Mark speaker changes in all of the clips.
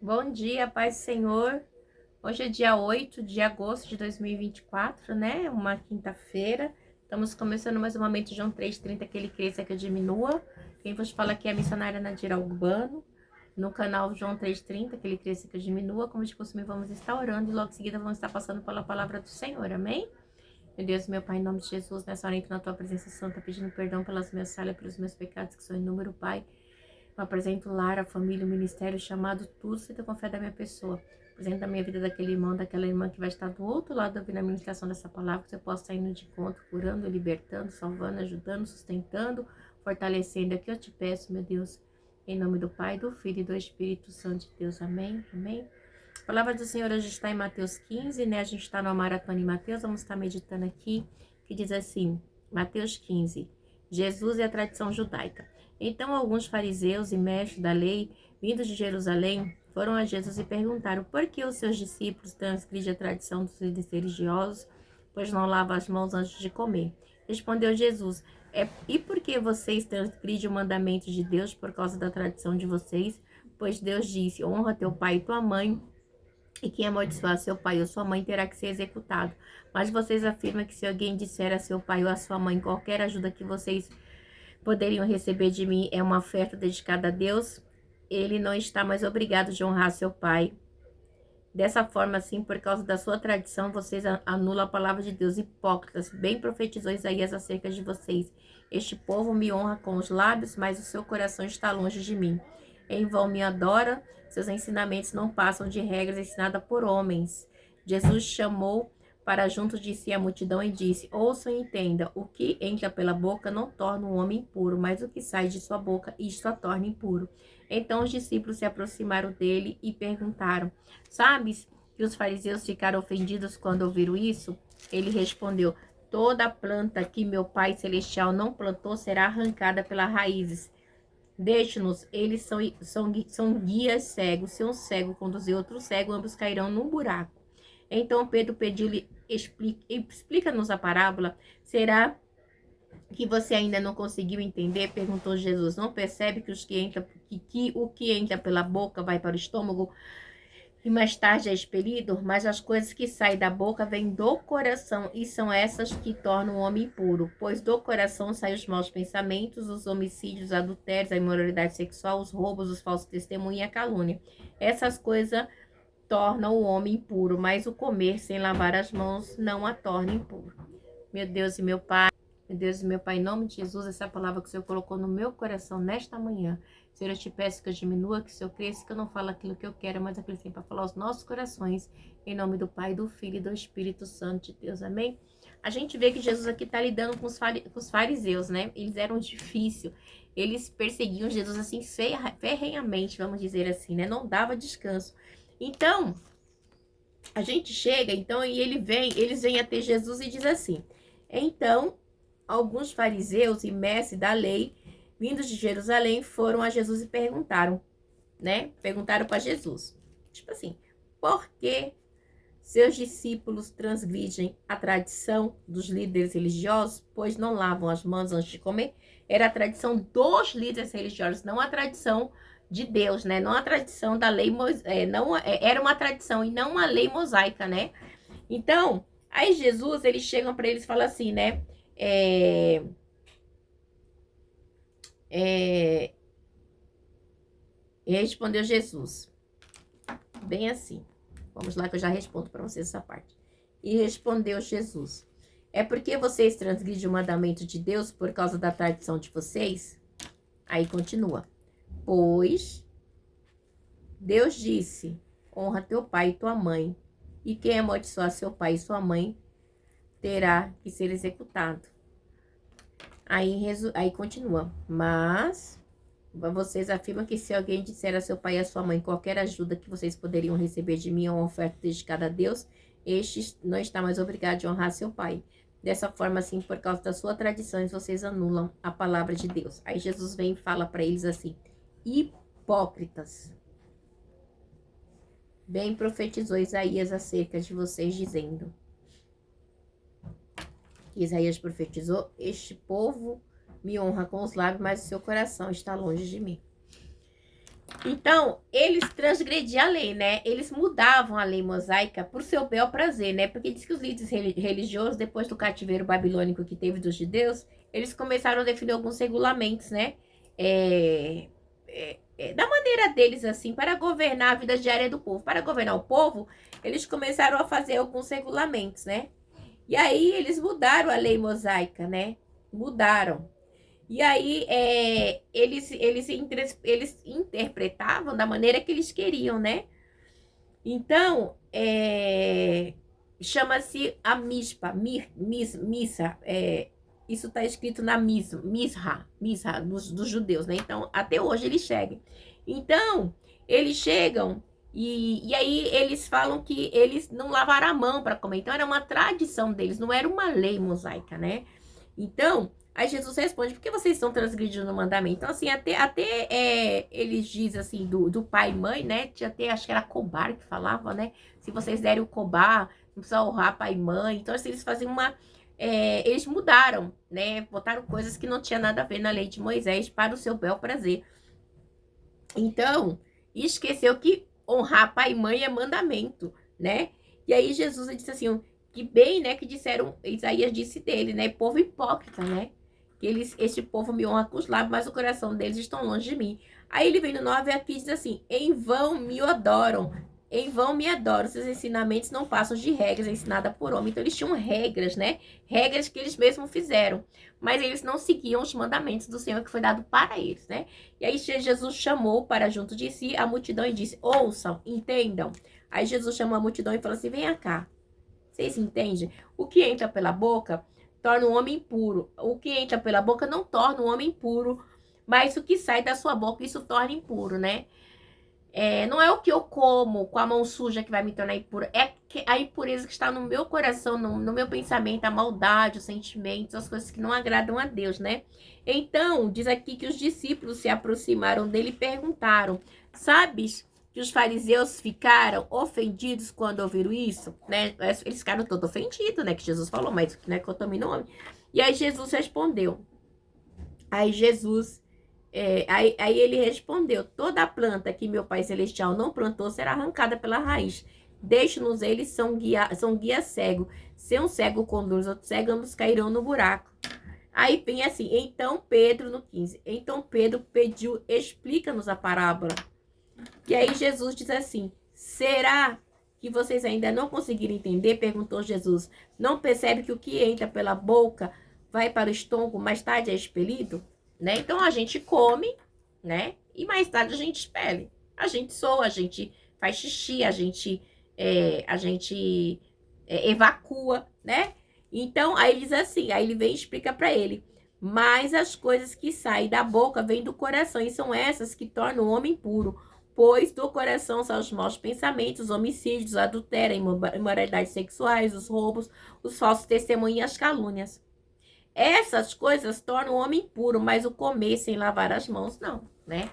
Speaker 1: Bom dia, paz do Senhor. Hoje é dia 8 de agosto de 2024, né? Uma quinta-feira. Estamos começando mais um momento João 3,30, que ele cresça, que eu diminua. Quem vos fala aqui é a missionária Nadira Urbano, no canal João 3,30, que ele cresça, que eu diminua. Como de costume, vamos estar orando e logo em seguida vamos estar passando pela palavra do Senhor, amém? Meu Deus, meu Pai, em nome de Jesus, nessa hora em que na tua presença santa, pedindo perdão pelas minhas falhas, pelos meus pecados, que são em número, Pai. Eu apresento o lar, a família, o ministério, chamado tudo, feito com fé da minha pessoa. Apresento a minha vida daquele irmão, daquela irmã que vai estar do outro lado ouvindo a ministração dessa palavra, que você possa estar indo de encontro, curando, libertando, salvando, ajudando, sustentando, fortalecendo. Aqui eu te peço, meu Deus, em nome do Pai, do Filho e do Espírito Santo de Deus. Amém? Amém? A palavra do Senhor hoje está em Mateus 15, né? A gente está no maratona em Mateus, vamos estar meditando aqui, que diz assim, Mateus 15, Jesus e a tradição judaica. Então alguns fariseus e mestres da lei, vindos de Jerusalém, foram a Jesus e perguntaram por que os seus discípulos transgridem a tradição dos líderes religiosos, pois não lavam as mãos antes de comer. Respondeu Jesus, e por que vocês transgridem o mandamento de Deus por causa da tradição de vocês? Pois Deus disse, honra teu pai e tua mãe, e quem amaldiçoar seu pai ou sua mãe terá que ser executado. Mas vocês afirmam que se alguém disser a seu pai ou a sua mãe qualquer ajuda que vocês poderiam receber de mim é uma oferta dedicada a Deus, ele não está mais obrigado de honrar seu pai. Dessa forma, assim, por causa da sua tradição, vocês anulam a palavra de Deus. Hipócritas, bem profetizou Isaías acerca de vocês. Este povo me honra com os lábios, mas o seu coração está longe de mim. Em vão me adora, seus ensinamentos não passam de regras ensinadas por homens. Jesus chamou para junto de si a multidão e disse, ouçam e entenda, o que entra pela boca não torna o homem impuro, mas o que sai de sua boca, isto a torna impuro. Então os discípulos se aproximaram dele e perguntaram, sabes que os fariseus ficaram ofendidos quando ouviram isso? Ele respondeu, toda planta que meu Pai Celestial não plantou será arrancada pelas raízes. Deixe-nos, eles são guias cegos. Se um cego conduzir outro cego, ambos cairão num buraco. Então Pedro pediu-lhe, explica-nos a parábola. Será que você ainda não conseguiu entender? Perguntou Jesus. Não percebe que, o que entra pela boca vai para o estômago e mais tarde é expelido? Mas as coisas que saem da boca vêm do coração, e são essas que tornam o homem impuro. Pois do coração saem os maus pensamentos, os homicídios, os adultérios, a imoralidade sexual, os roubos, os falsos testemunhos e a calúnia. Essas coisas tornam o homem impuro, mas o comer sem lavar as mãos não a torna impuro. Meu Deus e meu Pai, meu Deus e meu Pai, em nome de Jesus, essa palavra que o Senhor colocou no meu coração nesta manhã, Senhor, eu te peço que eu diminua, que o Senhor cresça, que eu não fale aquilo que eu quero, mas aquilo que tem para falar aos nossos corações, em nome do Pai, do Filho e do Espírito Santo de Deus, amém? A gente vê que Jesus aqui está lidando com os fariseus, né? Eles eram difíceis, eles perseguiam Jesus assim ferrenhamente, vamos dizer assim, né? Não dava descanso. Então, a gente chega, então, e eles vêm até Jesus e diz assim, então, alguns fariseus e mestres da lei, vindos de Jerusalém, foram a Jesus e perguntaram, né? Perguntaram para Jesus, tipo assim, por que seus discípulos transgridem a tradição dos líderes religiosos, pois não lavam as mãos antes de comer? Era a tradição dos líderes religiosos, não a tradição de Deus, né? Não a tradição da lei, era uma tradição e não uma lei mosaica, né? Então, aí Jesus, eles chegam para eles e falam assim, né? E respondeu Jesus, bem assim. Vamos lá que eu já respondo para vocês essa parte. E respondeu Jesus, é porque vocês transgridem o mandamento de Deus por causa da tradição de vocês? Aí continua. Pois Deus disse, honra teu pai e tua mãe, e quem amaldiçoar seu pai e sua mãe terá que ser executado. Aí continua, mas vocês afirmam que se alguém disser a seu pai e a sua mãe qualquer ajuda que vocês poderiam receber de mim, uma oferta dedicada a Deus, este não está mais obrigado a honrar seu pai. Dessa forma, assim, por causa das suas tradições, vocês anulam a palavra de Deus. Aí Jesus vem e fala para eles assim, hipócritas. Bem profetizou Isaías acerca de vocês, dizendo, Isaías profetizou, este povo me honra com os lábios, mas o seu coração está longe de mim. Então, eles transgrediam a lei, né? Eles mudavam a lei mosaica por seu bel prazer, né? Porque diz que os líderes religiosos, depois do cativeiro babilônico que teve dos judeus, eles começaram a definir alguns regulamentos, né? É, da maneira deles, assim, para governar a vida diária do povo. Para governar o povo, eles começaram a fazer alguns regulamentos, né? E aí eles mudaram a lei mosaica, né? Mudaram. E aí eles interpretavam da maneira que eles queriam, né? Então, chama-se a mispa, missa. Isso está escrito na misra dos judeus, né? Então, até hoje eles chegam. Então, eles chegam e aí eles falam que eles não lavaram a mão para comer. Então, era uma tradição deles, não era uma lei mosaica, né? Então, aí Jesus responde, por que vocês estão transgredindo o mandamento? Então, assim, eles dizem assim, do pai e mãe, né? Tinha até, acho que era Cobar que falava, né? Se vocês derem o Cobar, não precisa honrar pai e mãe. Então, assim, eles faziam eles mudaram, né? Botaram coisas que não tinha nada a ver na lei de Moisés para o seu bel prazer. Então, esqueceu que honrar pai e mãe é mandamento, né? E aí Jesus disse assim, que bem, né, que disseram, Isaías disse dele, né, povo hipócrita, né? Que este povo me honra com os lábios, mas o coração deles estão longe de mim. Aí ele vem no 9 aqui e diz assim, em vão me adoram, em vão me adoram, seus ensinamentos não passam de regras ensinadas por homem. Então eles tinham regras, né? Regras que eles mesmos fizeram, mas eles não seguiam os mandamentos do Senhor que foi dado para eles, né? E aí Jesus chamou para junto de si a multidão e disse, ouçam, entendam. Aí Jesus chamou a multidão e falou assim, venha cá. Vocês entendem? O que entra pela boca torna um homem impuro. O que entra pela boca não torna um homem impuro, mas o que sai da sua boca, isso torna impuro, né? Não é o que eu como com a mão suja que vai me tornar impuro, é a impureza que está no meu coração, no meu pensamento, a maldade, os sentimentos, as coisas que não agradam a Deus, né? Então, diz aqui que os discípulos se aproximaram dele e perguntaram, sabes que os fariseus ficaram ofendidos quando ouviram isso, né? Eles ficaram todos ofendidos, né? Que Jesus falou, mas não é que eu tome nome. E aí Jesus respondeu. Aí ele respondeu, toda planta que meu Pai Celestial não plantou será arrancada pela raiz. Deixe-nos eles, são guia cego. Se um cego conduz outro cego, ambos cairão no buraco. Aí vem assim, então Pedro, no 15, então Pedro pediu, explica-nos a parábola. E aí Jesus diz assim, será que vocês ainda não conseguiram entender? Perguntou Jesus. Não percebe que o que entra pela boca vai para o estômago, mais tarde é expelido? Né? Então a gente come, né? E mais tarde a gente expele. A gente soa, a gente faz xixi, a gente evacua, né? Então aí ele diz assim, aí ele vem e explica para ele. Mas as coisas que saem da boca vêm do coração e são essas que tornam o homem puro. Pois do coração são os maus pensamentos, os homicídios, a adultério, imoralidades sexuais, os roubos, os falsos testemunhos e as calúnias. Essas coisas tornam o homem puro, mas o comer sem lavar as mãos, não, né?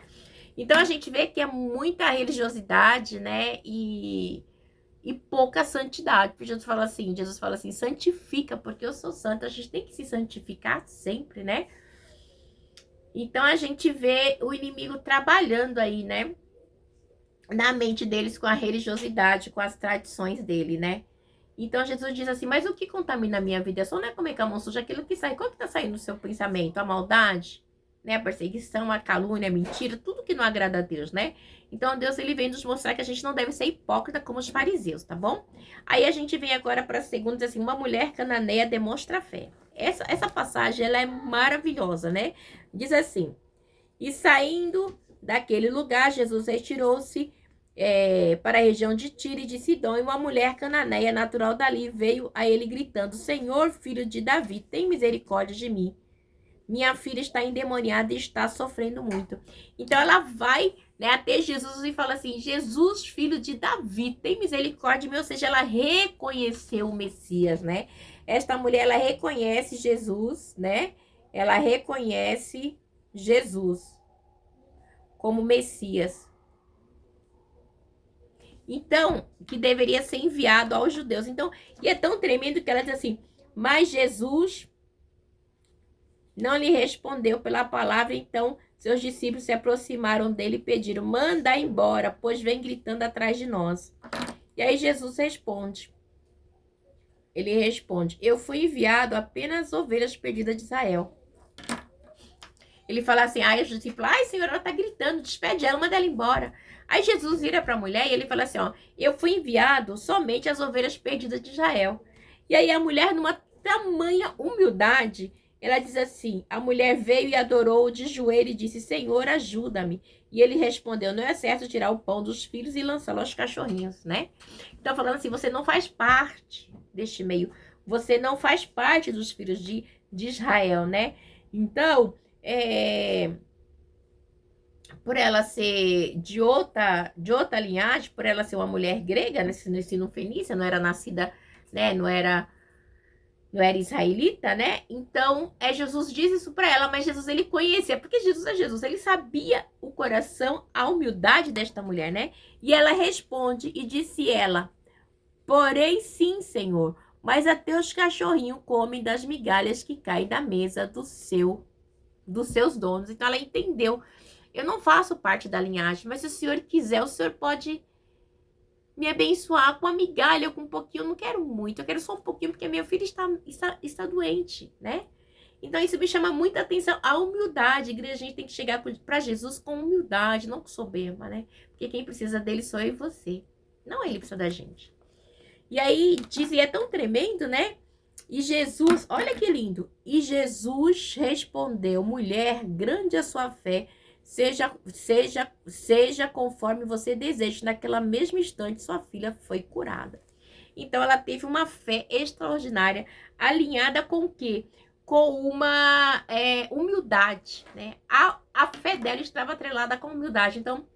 Speaker 1: Então, a gente vê que é muita religiosidade, né? E pouca santidade. Porque Jesus fala assim, santifica, porque eu sou santa. A gente tem que se santificar sempre, né? Então, a gente vê o inimigo trabalhando aí, né? Na mente deles com a religiosidade, com as tradições dele, né? Então Jesus diz assim, mas o que contamina a minha vida? Só não é comer com a mão suja, aquilo que sai. Qual que tá saindo do seu pensamento? A maldade, né? A perseguição, a calúnia, a mentira, tudo que não agrada a Deus, né? Então Deus, ele vem nos mostrar que a gente não deve ser hipócrita como os fariseus, tá bom? Aí a gente vem agora para a segunda, diz assim, uma mulher cananeia demonstra fé. Essa passagem, ela é maravilhosa, né? Diz assim, e saindo daquele lugar, Jesus retirou-se para a região de Tiro e de Sidom, e uma mulher cananeia natural dali veio a ele gritando, Senhor, filho de Davi, tem misericórdia de mim. Minha filha está endemoniada e está sofrendo muito. Então ela vai, né, até Jesus e fala assim, Jesus, filho de Davi, tem misericórdia de mim. Ou seja, ela reconheceu o Messias, né? Esta mulher, ela reconhece Jesus, né? Ela reconhece Jesus como Messias. Então, que deveria ser enviado aos judeus. Então, e é tão tremendo que ela diz assim, mas Jesus não lhe respondeu pela palavra, então Seus discípulos se aproximaram dele e pediram: manda embora, pois vem gritando atrás de nós. E aí Jesus responde. Ele responde: eu fui enviado apenas às ovelhas perdidas de Israel. Ele fala assim, aí os discípulos, ai, Senhor, ela tá gritando, despede ela, manda ela embora. Aí Jesus vira para a mulher e ele fala assim, ó, eu fui enviado somente às ovelhas perdidas de Israel. E aí a mulher, numa tamanha humildade, ela diz assim, a mulher veio e adorou de joelho e disse, Senhor, ajuda-me. E ele respondeu, não é certo tirar o pão dos filhos e lançá-lo aos cachorrinhos, né? Então falando assim, você não faz parte deste meio, você não faz parte dos filhos de Israel, né? Então, por ela ser de outra linhagem, por ela ser uma mulher grega, nesse ensino fenícia, não era nascida, né, não era israelita, né? Então, Jesus diz isso para ela, mas Jesus ele conhecia, porque Jesus é Jesus, ele sabia o coração, a humildade desta mulher, né? E ela responde e disse ela: porém, sim, Senhor, mas até os cachorrinhos comem das migalhas que caem da mesa dos seus donos. Então ela entendeu, eu não faço parte da linhagem, mas se o Senhor quiser, o Senhor pode me abençoar com a migalha, com um pouquinho. Eu não quero muito, eu quero só um pouquinho, porque meu filho está doente, né? Então isso me chama muita atenção, a humildade. A igreja, a gente tem que chegar para Jesus com humildade, não com soberba, né? Porque quem precisa dele sou eu e você, não ele precisa da gente. E aí diz, e é tão tremendo, né? E Jesus, olha que lindo. E Jesus respondeu, mulher, grande a sua fé, seja conforme você deseja. Naquela mesma instante, sua filha foi curada. Então, ela teve uma fé extraordinária, alinhada com o quê? Com uma humildade, né? A fé dela estava atrelada com humildade. Então,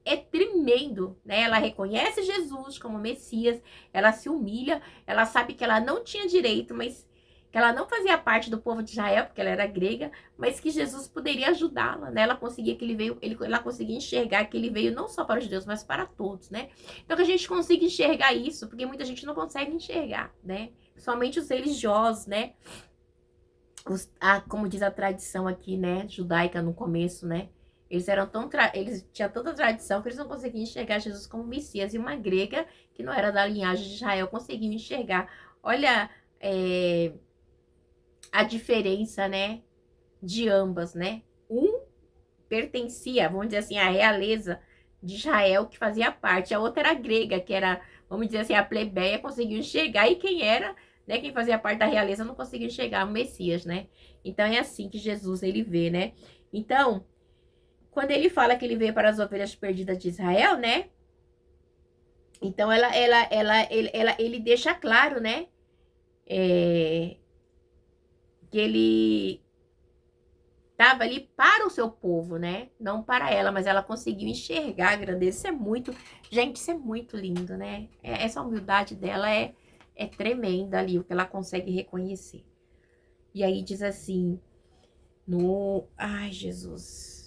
Speaker 1: é tremendo, né? Ela reconhece Jesus como Messias, ela se humilha, ela sabe que ela não tinha direito, mas que ela não fazia parte do povo de Israel, porque ela era grega, mas que Jesus poderia ajudá-la, né? Ela conseguia ela conseguia enxergar que ele veio não só para os judeus, mas para todos, né? Então que a gente consiga enxergar isso, porque muita gente não consegue enxergar, né? Somente os religiosos, né? Como diz a tradição aqui, né, judaica no começo, né? Eles tinham tanta tradição que eles não conseguiam enxergar Jesus como Messias. E uma grega, que não era da linhagem de Israel, conseguiu enxergar. Olha a diferença, né, de ambas, né? Um pertencia, vamos dizer assim, à realeza de Israel, que fazia parte. A outra era grega, que era, vamos dizer assim, a plebeia, conseguiu enxergar. E quem era, né, quem fazia parte da realeza não conseguiu enxergar o Messias, né? Então é assim que Jesus, ele vê, né? Então, quando ele fala que ele veio para as ovelhas perdidas de Israel, né? Então, ele deixa claro, né? Que ele estava ali para o seu povo, né? Não para ela, mas ela conseguiu enxergar a grandeza. Isso é muito... Gente, isso é muito lindo, né? Essa humildade dela é tremenda ali, o que ela consegue reconhecer. E aí diz assim, Ai, Jesus...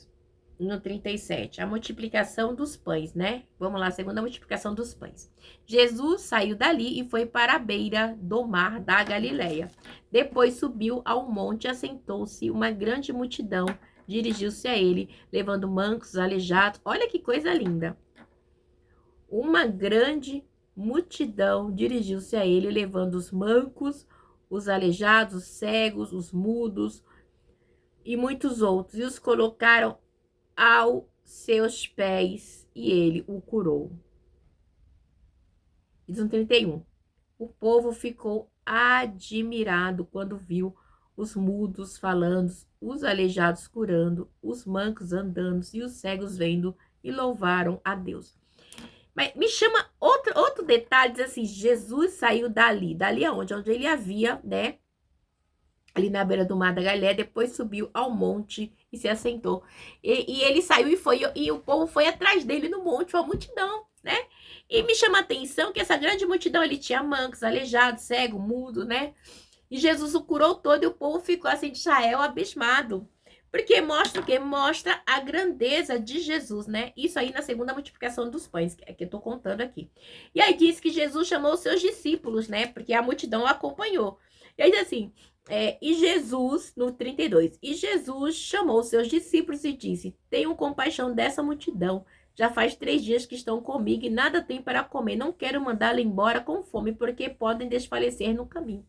Speaker 1: No 37, a multiplicação dos pães, né? Vamos lá, a segunda multiplicação dos pães. Jesus saiu dali e foi para a beira do mar da Galileia. Depois subiu ao monte e assentou-se. Uma grande multidão dirigiu-se a ele, levando mancos, aleijados. Olha que coisa linda. Uma grande multidão dirigiu-se a ele, levando os mancos, os aleijados, os cegos, os mudos e muitos outros. E os colocaram aos seus pés, e ele o curou. Diz no 31. O povo ficou admirado quando viu os mudos falando, os aleijados curando, os mancos andando e os cegos vendo, e louvaram a Deus. Mas me chama outro detalhe, diz assim, Jesus saiu dali aonde? Onde ele havia, né? Ali na beira do mar da Galileia, depois subiu ao monte e se assentou. E ele saiu e o povo foi atrás dele no monte, uma multidão, né? E me chama a atenção que essa grande multidão, ele tinha mancos, aleijado, cego, mudo, né? E Jesus o curou todo e o povo ficou assim de Israel abismado. Porque mostra o quê? Mostra a grandeza de Jesus, né? Isso aí na segunda multiplicação dos pães, que eu tô contando aqui. E aí diz que Jesus chamou os seus discípulos, né? Porque a multidão o acompanhou. E aí assim, e Jesus, no 32, e Jesus chamou seus discípulos e disse: tenham compaixão dessa multidão. Já faz 3 dias que estão comigo e nada têm para comer. Não quero mandá-la embora com fome, porque podem desfalecer no caminho.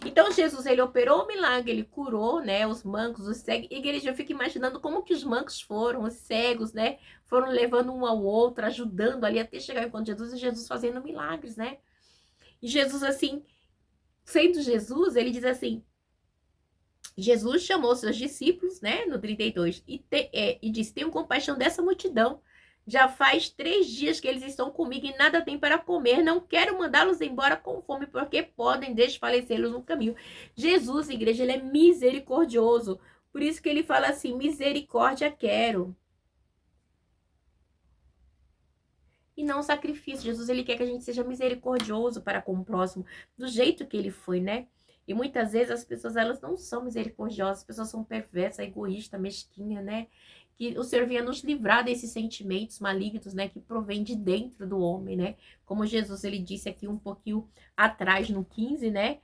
Speaker 1: Então, Jesus, ele operou o milagre, ele curou, né, os mancos, os cegos. E, igreja, eu fico imaginando como que os mancos foram, os cegos, né, foram levando um ao outro, ajudando ali até chegar enquanto Jesus, e Jesus fazendo milagres, né. E Jesus, assim, sendo Jesus, ele diz assim, Jesus chamou seus discípulos, né, no 32, e disse: tenham compaixão dessa multidão. Já faz 3 dias que eles estão comigo e nada tem para comer. Não quero mandá-los embora com fome, porque podem desfalecê-los no caminho. Jesus, igreja, ele é misericordioso. Por isso que ele fala assim: misericórdia quero. E não sacrifício. Jesus, ele quer que a gente seja misericordioso para com o próximo, do jeito que ele foi, né? E muitas vezes as pessoas, elas não são misericordiosas, as pessoas são perversas, egoístas, mesquinhas, né? Que o Senhor venha nos livrar desses sentimentos malignos, né? Que provém de dentro do homem, né? Como Jesus, ele disse aqui um pouquinho atrás, no 15, né?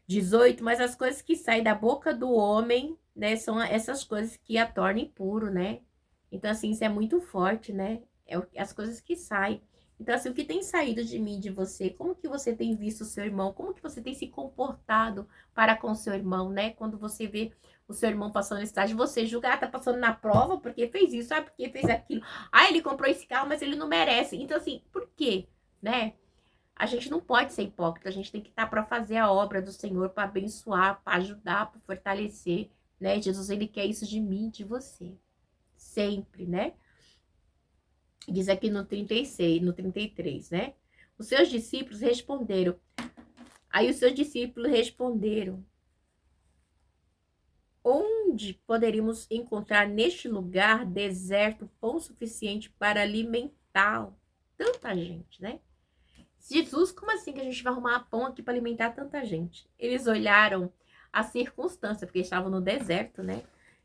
Speaker 1: 18, mas as coisas que saem da boca do homem, né? São essas coisas que a tornam impuro, né? Então, assim, isso é muito forte, né? As coisas que saem. Então, assim, o que tem saído de mim, de você? Como que você tem visto o seu irmão? Como que você tem se comportado para com o seu irmão, né? Quando você vê o seu irmão passando no estágio, você julga, tá passando na prova porque fez isso, sabe? Porque fez aquilo. Ah, ele comprou esse carro, mas ele não merece. Então, assim, por quê? Né? A gente não pode ser hipócrita, a gente tem que estar para fazer a obra do Senhor, para abençoar, para ajudar, para fortalecer, né? Jesus, ele quer isso de mim, de você. Sempre, né? Diz aqui no 36, no 33, né? Os seus discípulos responderam. Aí os seus discípulos responderam: onde poderíamos encontrar neste lugar deserto pão suficiente para alimentar tanta gente, né? Jesus, como assim que a gente vai arrumar pão aqui para alimentar tanta gente? Eles olharam a circunstância, porque estavam no deserto, né?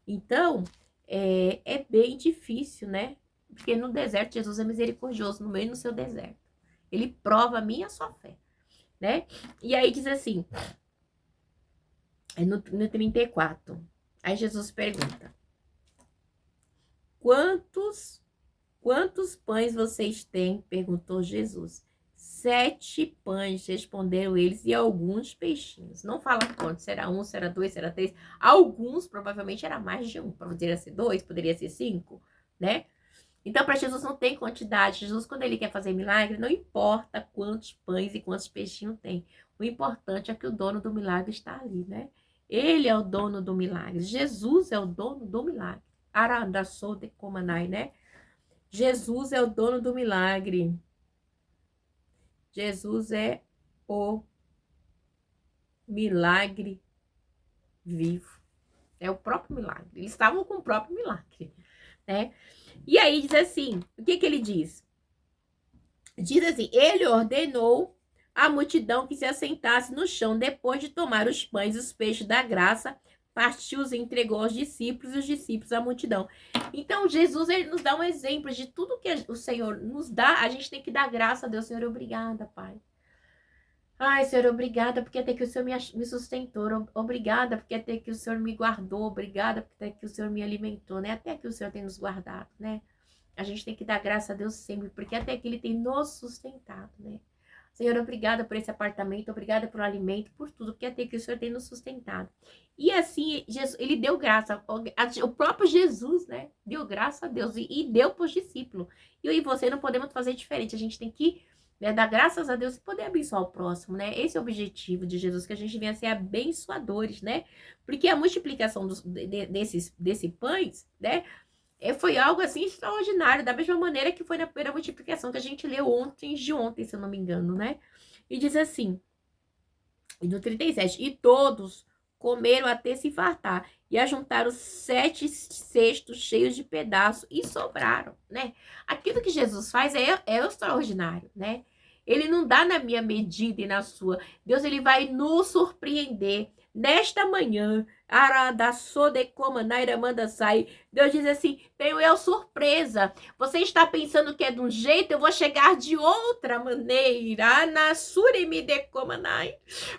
Speaker 1: Então, é bem difícil, né? Porque no deserto, Jesus é misericordioso, no meio do seu deserto. Ele prova a minha e a sua fé, né? E aí diz assim, no 34, aí Jesus pergunta: quantos pães vocês têm? Perguntou Jesus. 7 pães, responderam eles, e alguns peixinhos. Não fala quantos, será 1, será 2, será 3. Alguns, provavelmente, era mais de 1. Poderia ser 2, poderia ser 5, né? Então, para Jesus não tem quantidade. Jesus, quando ele quer fazer milagre, não importa quantos pães e quantos peixinhos tem. O importante é que o dono do milagre está ali, né? Ele é o dono do milagre. Jesus é o dono do milagre. Arandaçou de Comanai, né? Jesus é o dono do milagre. Jesus é o milagre vivo. É o próprio milagre. Eles estavam com o próprio milagre, né? E aí diz assim, o que ele diz? Diz assim, ele ordenou a multidão que se assentasse no chão depois de tomar os pães e os peixes da graça, partiu-os e entregou aos discípulos e os discípulos à multidão. Então, Jesus, ele nos dá um exemplo de tudo que o Senhor nos dá. A gente tem que dar graça a Deus. Senhor, obrigada, Pai. Ai, Senhor, obrigada porque até que o Senhor me sustentou. Obrigada porque até que o Senhor me guardou. Obrigada porque até que o Senhor me alimentou, né? Até que o Senhor tem nos guardado, né? A gente tem que dar graça a Deus sempre, porque até que Ele tem nos sustentado, né? Senhor, obrigada por esse apartamento, obrigada pelo alimento, por tudo, porque até que o Senhor tem nos sustentado. E assim, Jesus, ele deu graça, o próprio Jesus, né? Deu graça a Deus e deu para os discípulos. E eu e você não podemos fazer diferente, a gente tem que, né, dar graças a Deus e poder abençoar o próximo, né? Esse é o objetivo de Jesus, que a gente venha a ser abençoadores, né? Porque a multiplicação desses pães, né? Foi algo assim extraordinário, da mesma maneira que foi na primeira multiplicação que a gente leu ontem, se eu não me engano, né? E diz assim, no 37, e todos comeram até se fartar, e ajuntaram 7 cestos cheios de pedaços e sobraram, né? Aquilo que Jesus faz é extraordinário, né? Ele não dá na minha medida e na sua. Deus, ele vai nos surpreender. nesta manhã, Deus diz assim, tenho eu surpresa. Você está pensando que é de um jeito, eu vou chegar de outra maneira.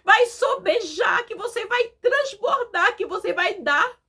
Speaker 1: Vai sobejar, que você vai transbordar, que você vai dar.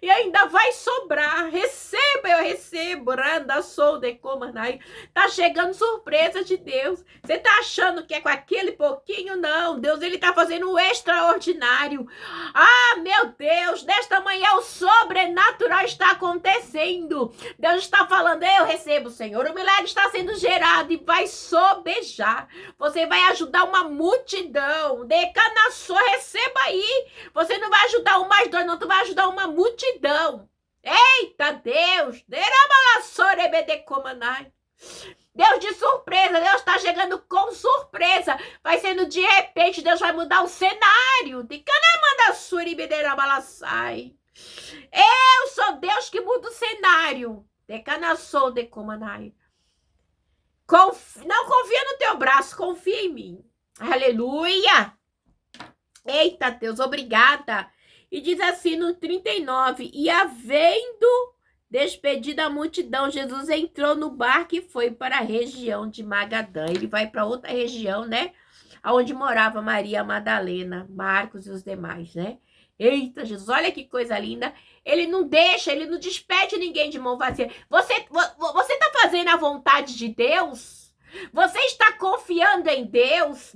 Speaker 1: E ainda vai sobrar. Receba, eu recebo. Randa sou de comanai. Tá chegando surpresa de Deus. Você tá achando que é com aquele pouquinho? Não. Deus, ele tá fazendo o extraordinário. Ah, meu Deus, nesta manhã o sobrenatural está acontecendo. Deus está falando, eu recebo, Senhor. O milagre está sendo gerado e vai sobejar. Você vai ajudar uma multidão. Decanaçou, receba aí. Você não vai ajudar um mais dois, não. Tu vai ajudar uma multidão. Eita Deus, Deus de surpresa, Deus está chegando com surpresa, vai sendo de repente, Deus vai mudar o cenário. Eu sou Deus que muda o cenário. Não confia no teu braço, confia em mim. Aleluia. Eita Deus, obrigada. E diz assim no 39, e havendo despedido a multidão, Jesus entrou no barco e foi para a região de Magadã. Ele vai para outra região, né? Onde morava Maria Madalena, Marcos e os demais, né? Eita, Jesus, olha que coisa linda. Ele não deixa, ele não despede ninguém de mão vazia. Você tá fazendo a vontade de Deus? Você está confiando em Deus?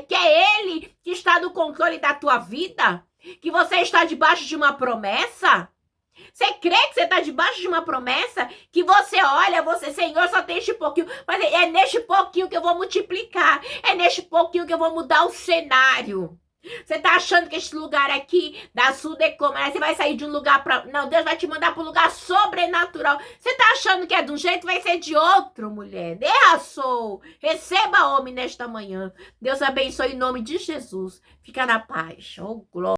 Speaker 1: Que é Ele que está no controle da tua vida? Que você está debaixo de uma promessa? Você crê que você está debaixo de uma promessa? Que você olha, Senhor, só tem este pouquinho, mas é neste pouquinho que eu vou multiplicar, é neste pouquinho que eu vou mudar o cenário. Você tá achando que esse lugar aqui, da Sudecoma, você vai sair de um lugar para... Não, Deus vai te mandar para um lugar sobrenatural. Você tá achando que é de um jeito, vai ser de outro, mulher. Derraçou. Receba, homem, nesta manhã. Deus abençoe em nome de Jesus. Fica na paz. Oh, glória.